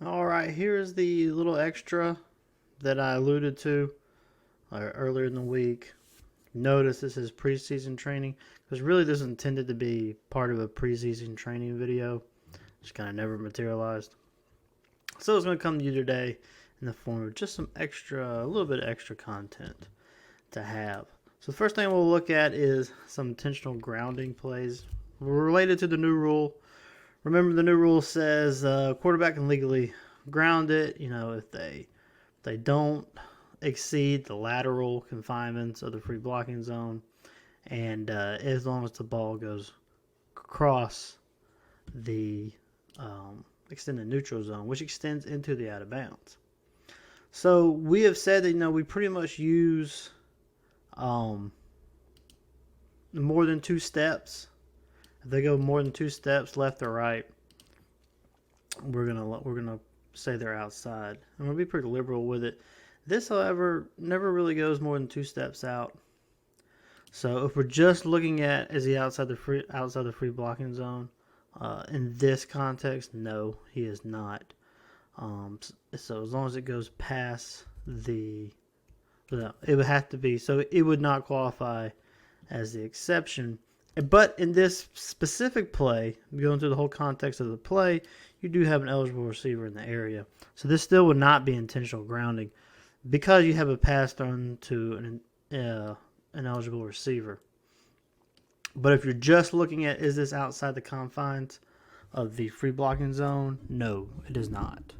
Alright, here's the little extra that I alluded to earlier in the week. Notice this is preseason training because really this is intended to be part of a preseason training video. Just kind of never materialized. So it's going to come to you today in the form of just a little bit of extra content to have. So the first thing we'll look at is some intentional grounding plays related to the new rule. Remember, the new rule says quarterback can legally ground it. If they don't exceed the lateral confinements of the free blocking zone, and as long as the ball goes across the extended neutral zone, which extends into the out of bounds. So we have said that we pretty much use more than 2 steps. If they go more than 2 steps left or right, we're gonna say they're outside, and we'll be pretty liberal with it. This, however, never really goes more than 2 steps out. So if we're just looking at is he outside the free blocking zone, in this context, no, he is not. So as long as it goes past it would have to be. So it would not qualify as the exception. But in this specific play, going through the whole context of the play, you do have an eligible receiver in the area. So this still would not be intentional grounding because you have a pass thrown to an eligible receiver. But if you're just looking at is this outside the confines of the free blocking zone, no, it is not.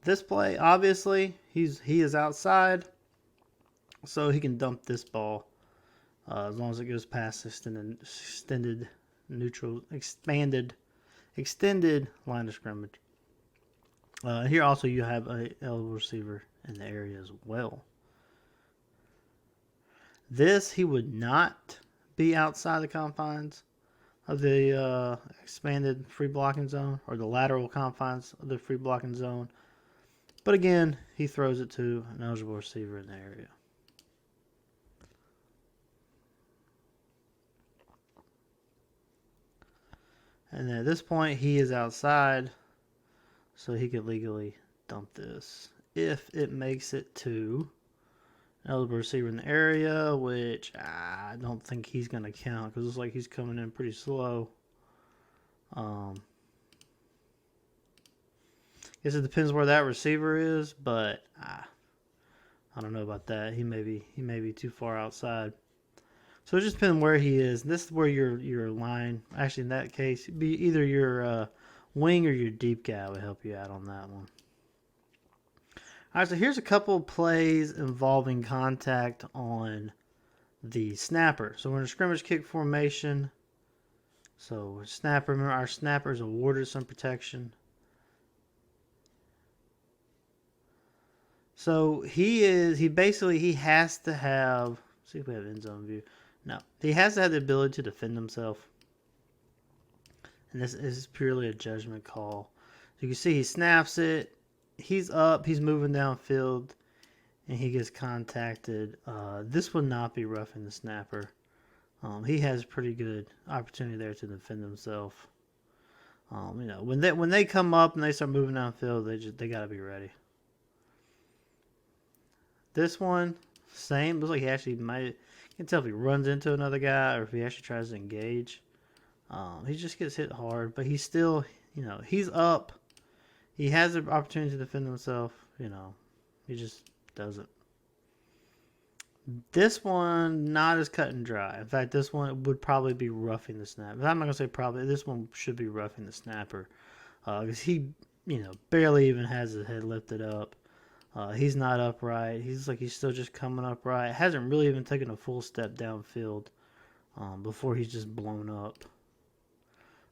This play, obviously, he is outside, so he can dump this ball as long as it goes past extended extended line of scrimmage. Here also you have a eligible receiver in the area as well. This he would not be outside the confines of the expanded free blocking zone or the lateral confines of the free blocking zone. But again, he throws it to an eligible receiver in the area. And then at this point, he is outside, so he could legally dump this. If it makes it to an eligible receiver in the area, which I don't think he's going to count because it looks like he's coming in pretty slow. Guess it depends where that receiver is, but I don't know about that. He may be too far outside. So it just depends where he is. This is where your line, actually in that case, be either your wing or your deep guy would help you out on that one. All right, so here's a couple of plays involving contact on the snapper. So we're in a scrimmage kick formation. So snapper, remember our snapper is awarded some protection. So he has to have, see if we have end zone view. No, he has to have the ability to defend himself. And this is purely a judgment call. So you can see he snaps it. He's up. He's moving downfield. And he gets contacted. This would not be roughing the snapper. He has pretty good opportunity there to defend himself. When they come up and they start moving downfield, they got to be ready. This one, same. Looks like he actually might. You can tell if he runs into another guy or if he actually tries to engage. He just gets hit hard, but he's still, he's up. He has the opportunity to defend himself. He just doesn't. This one, not as cut and dry. In fact, this one would probably be roughing the snapper. I'm not going to say probably. This one should be roughing the snapper. Because he, barely even has his head lifted up. He's not upright. He's still just coming upright. Hasn't really even taken a full step downfield before he's just blown up.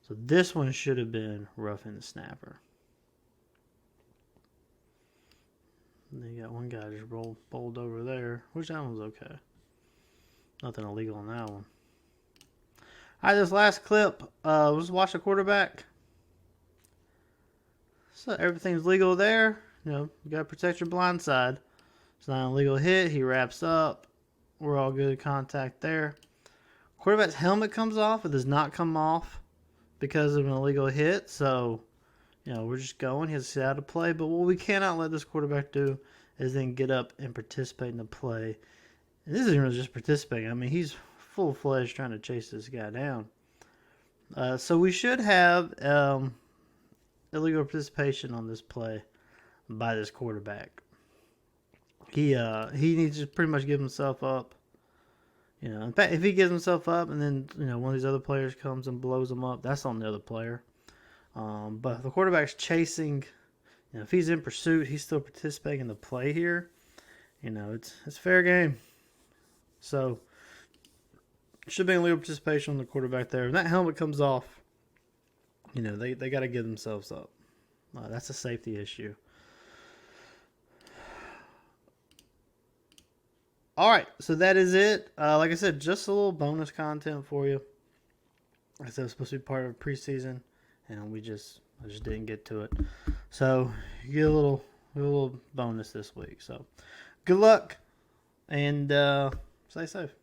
So this one should have been roughing the snapper. And then you got one guy just bowled over there, which that one's okay. Nothing illegal on that one. All right, this last clip, let's watch the quarterback. So everything's legal there. You got to protect your blind side. It's not an illegal hit. He wraps up. We're all good. Contact there. Quarterback's helmet comes off. It does not come off because of an illegal hit. So, we're just going. He has to sit out of play. But what we cannot let this quarterback do is then get up and participate in the play. And this isn't really just participating. I mean, he's full-fledged trying to chase this guy down. So we should have illegal participation on this play by this quarterback. He needs to pretty much give himself up. In fact, if he gives himself up and then one of these other players comes and blows him up, that's on the other player. But if the quarterback's chasing, if he's in pursuit, he's still participating in the play here. It's fair game. So should be illegal participation on the quarterback there. When that helmet comes off, they got to give themselves up. That's a safety issue. All right, so that is it. Like I said, just a little bonus content for you. Like I said, it was supposed to be part of preseason, and I just didn't get to it. So you get a little bonus this week. So good luck, and stay safe.